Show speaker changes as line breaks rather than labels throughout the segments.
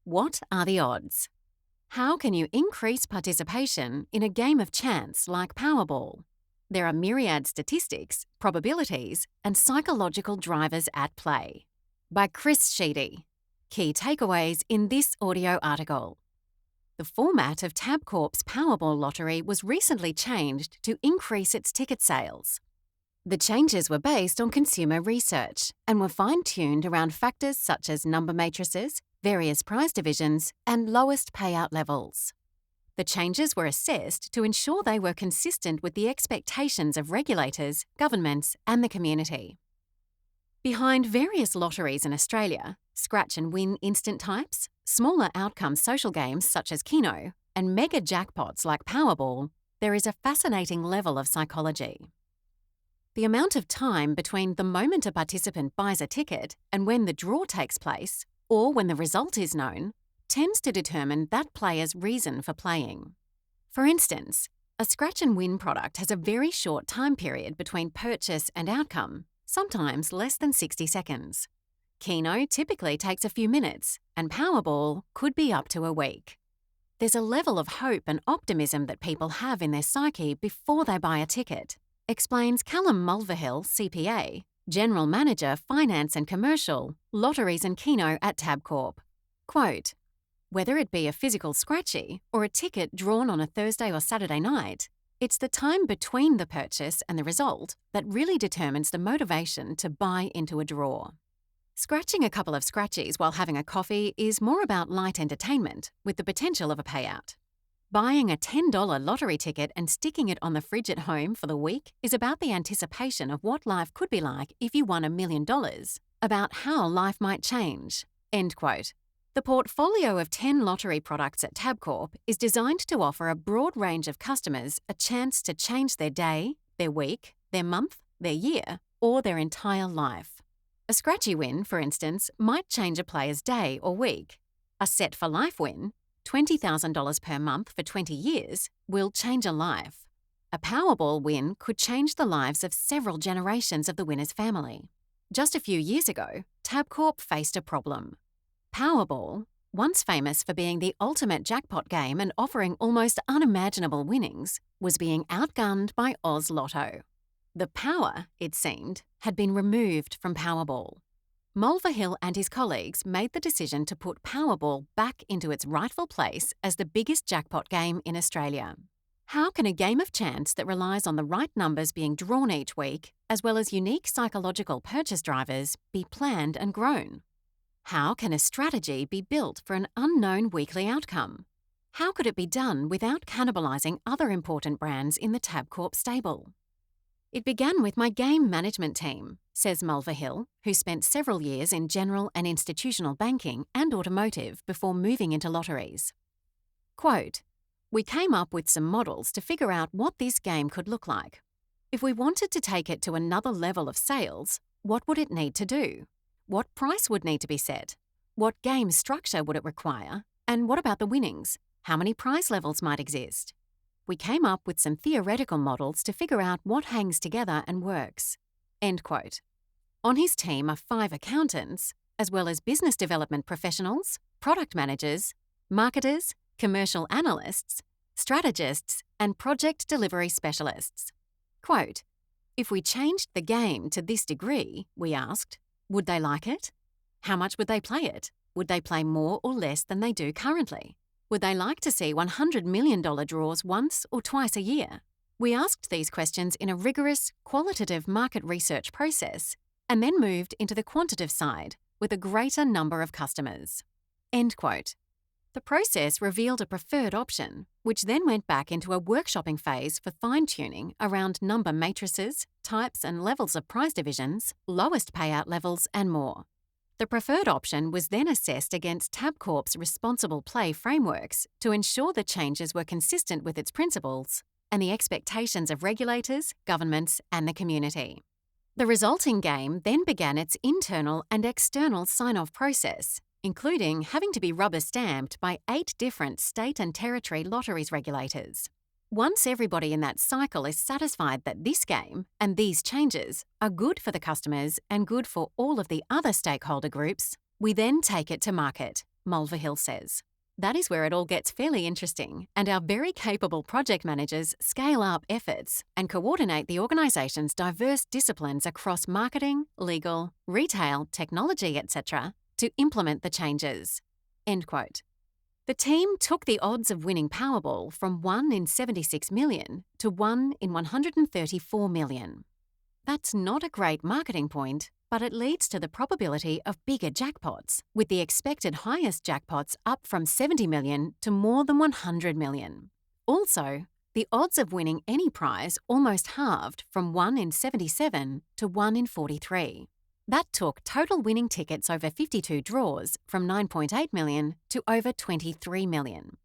What are the odds? How can you increase participation in a game of chance like Powerball? There are myriad statistics, probabilities, and psychological drivers at play. By Chris Sheedy. Key takeaways in this audio article. The format of Tabcorp's Powerball lottery was recently changed to increase its ticket sales. The changes were based on consumer research and were fine-tuned around factors such as number matrices, various prize divisions, and lowest payout levels. The changes were assessed to ensure they were consistent with the expectations of regulators, governments, and the community. Behind various lotteries in Australia, scratch and win instant types, smaller outcome social games such as Keno, and mega jackpots like Powerball, there is a fascinating level of psychology. The amount of time between the moment a participant buys a ticket and when the draw takes place, or when the result is known, tends to determine that player's reason for playing. For instance, a scratch and win product has a very short time period between purchase and outcome, sometimes less than 60 seconds. Keno typically takes a few minutes, and Powerball could be up to a week. There's a level of hope and optimism that people have in their psyche before they buy a ticket, explains Callum Mulvihill, CPA, General Manager, Finance and Commercial, Lotteries and Keno at Tabcorp. Quote, "Whether it be a physical scratchy or a ticket drawn on a Thursday or Saturday night, it's the time between the purchase and the result that really determines the motivation to buy into a draw. Scratching a couple of scratchies while having a coffee is more about light entertainment with the potential of a payout. Buying a $10 lottery ticket and sticking it on the fridge at home for the week is about the anticipation of what life could be like if you won $1 million, about how life might change." End quote. The portfolio of 10 lottery products at Tabcorp is designed to offer a broad range of customers a chance to change their day, their week, their month, their year, or their entire life. A scratchy win, for instance, might change a player's day or week. A set for life win, $20,000 per month for 20 years, will change a life. A Powerball win could change the lives of several generations of the winner's family. Just a few years ago, Tabcorp faced a problem. Powerball, once famous for being the ultimate jackpot game and offering almost unimaginable winnings, was being outgunned by Oz Lotto. The power, it seemed, had been removed from Powerball. Mulvihill and his colleagues made the decision to put Powerball back into its rightful place as the biggest jackpot game in Australia. How can a game of chance that relies on the right numbers being drawn each week, as well as unique psychological purchase drivers, be planned and grown? How can a strategy be built for an unknown weekly outcome? How could it be done without cannibalizing other important brands in the Tabcorp stable? "It began with my game management team," says Mulvihill, who spent several years in general and institutional banking and automotive before moving into lotteries. Quote, "We came up with some models to figure out what this game could look like. If we wanted to take it to another level of sales, what would it need to do? What price would need to be set? What game structure would it require? And what about the winnings? How many prize levels might exist? We came up with some theoretical models to figure out what hangs together and works." End quote. On his team are 5 accountants, as well as business development professionals, product managers, marketers, commercial analysts, strategists, and project delivery specialists. Quote, "If we changed the game to this degree," we asked, "would they like it? How much would they play it? Would they play more or less than they do currently? Would they like to see $100 million draws once or twice a year?" We asked these questions in a rigorous, qualitative market research process and then moved into the quantitative side with a greater number of customers. End quote. The process revealed a preferred option, which then went back into a workshopping phase for fine-tuning around number matrices, types and levels of prize divisions, lowest payout levels, and more. The preferred option was then assessed against Tabcorp's responsible play frameworks to ensure the changes were consistent with its principles and the expectations of regulators, governments, and the community. The resulting game then began its internal and external sign-off process, including having to be rubber-stamped by 8 different state and territory lotteries regulators. Once everybody in that cycle is satisfied that this game and these changes are good for the customers and good for all of the other stakeholder groups, we then take it to market, Mulvihill says. That is where it all gets fairly interesting, and our very capable project managers scale up efforts and coordinate the organisation's diverse disciplines across marketing, legal, retail, technology, etc., to implement the changes. End quote. The team took the odds of winning Powerball from 1 in 76 million to 1 in 134 million. That's not a great marketing point, but it leads to the probability of bigger jackpots, with the expected highest jackpots up from 70 million to more than 100 million. Also, the odds of winning any prize almost halved from 1 in 77 to 1 in 43. That took total winning tickets over 52 draws from 9.8 million to over 23 million.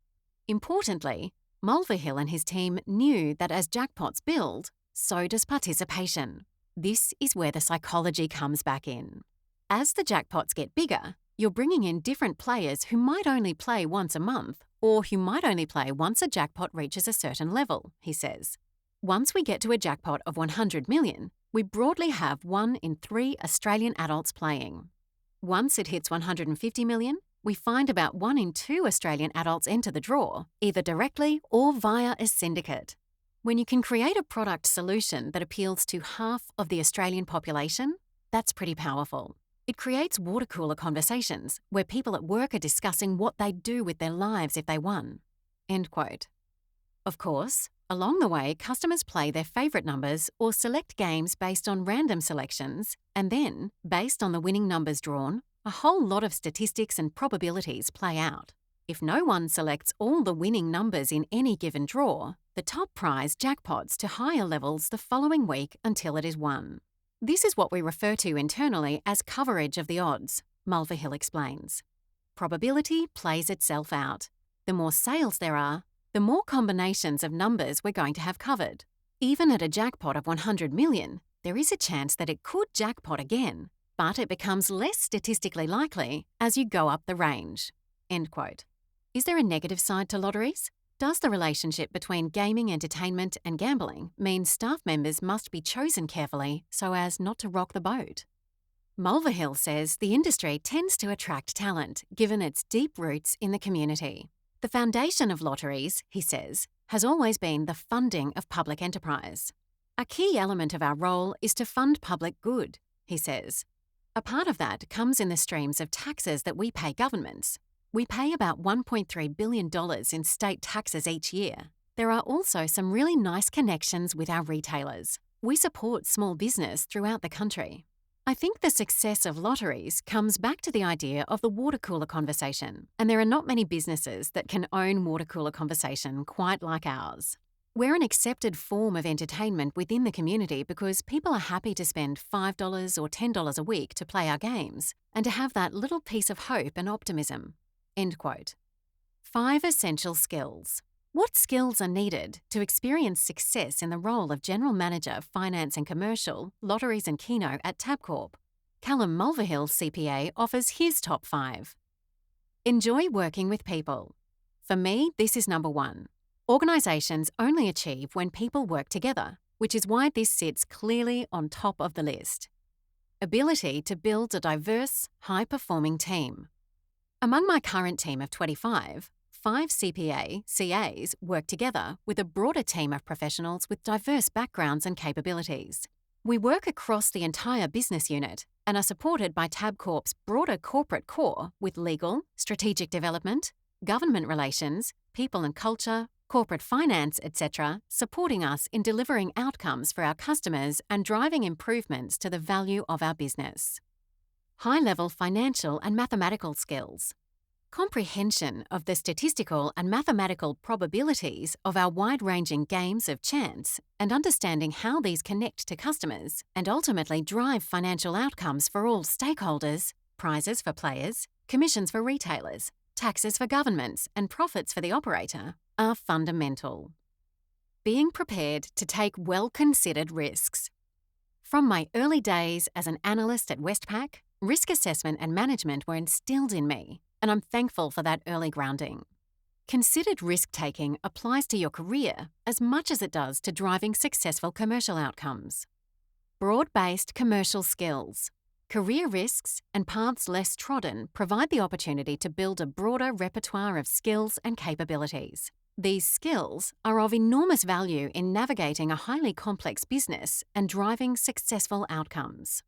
Importantly, Mulvihill and his team knew that as jackpots build, so does participation. This is where the psychology comes back in. As the jackpots get bigger, you're bringing in different players who might only play once a month or who might only play once a jackpot reaches a certain level, he says. Once we get to a jackpot of 100 million, we broadly have 1 in 3 Australian adults playing. Once it hits 150 million, we find about 1 in 2 Australian adults enter the draw, either directly or via a syndicate. When you can create a product solution that appeals to half of the Australian population, that's pretty powerful. It creates water cooler conversations where people at work are discussing what they'd do with their lives if they won. End quote. Of course, along the way, customers play their favourite numbers or select games based on random selections, and then, based on the winning numbers drawn, a whole lot of statistics and probabilities play out. If no one selects all the winning numbers in any given draw, the top prize jackpots to higher levels the following week until it is won. This is what we refer to internally as coverage of the odds, Mulvihill explains. Probability plays itself out. The more sales there are, the more combinations of numbers we're going to have covered. Even at a jackpot of 100 million, there is a chance that it could jackpot again, but it becomes less statistically likely as you go up the range. End quote. Is there a negative side to lotteries? Does the relationship between gaming, entertainment, and gambling mean staff members must be chosen carefully so as not to rock the boat? Mulvihill says the industry tends to attract talent given its deep roots in the community. The foundation of lotteries, he says, has always been the funding of public enterprise. A key element of our role is to fund public good, he says. A part of that comes in the streams of taxes that we pay governments. We pay about $1.3 billion in state taxes each year. There are also some really nice connections with our retailers. We support small business throughout the country. I think the success of lotteries comes back to the idea of the water cooler conversation, and there are not many businesses that can own water cooler conversation quite like ours. We're an accepted form of entertainment within the community because people are happy to spend $5 or $10 a week to play our games and to have that little piece of hope and optimism. End quote. 5 essential skills. What skills are needed to experience success in the role of General Manager, Finance and Commercial, Lotteries and Keno at Tabcorp? Callum Mulvihill, CPA, offers his top 5. Enjoy working with people. For me, this is number 1. Organisations only achieve when people work together, which is why this sits clearly on top of the list. Ability to build a diverse, high-performing team. Among my current team of 25, 5 CPA, CAs work together with a broader team of professionals with diverse backgrounds and capabilities. We work across the entire business unit and are supported by Tabcorp's broader corporate core with legal, strategic development, government relations, people and culture, corporate finance, etc., supporting us in delivering outcomes for our customers and driving improvements to the value of our business. High-level financial and mathematical skills. Comprehension of the statistical and mathematical probabilities of our wide-ranging games of chance and understanding how these connect to customers and ultimately drive financial outcomes for all stakeholders, prizes for players, commissions for retailers, taxes for governments, and profits for the operator, are fundamental. Being prepared to take well-considered risks. From my early days as an analyst at Westpac, risk assessment and management were instilled in me, and I'm thankful for that early grounding. Considered risk-taking applies to your career as much as it does to driving successful commercial outcomes. Broad-based commercial skills. Career risks and paths less trodden provide the opportunity to build a broader repertoire of skills and capabilities. These skills are of enormous value in navigating a highly complex business and driving successful outcomes.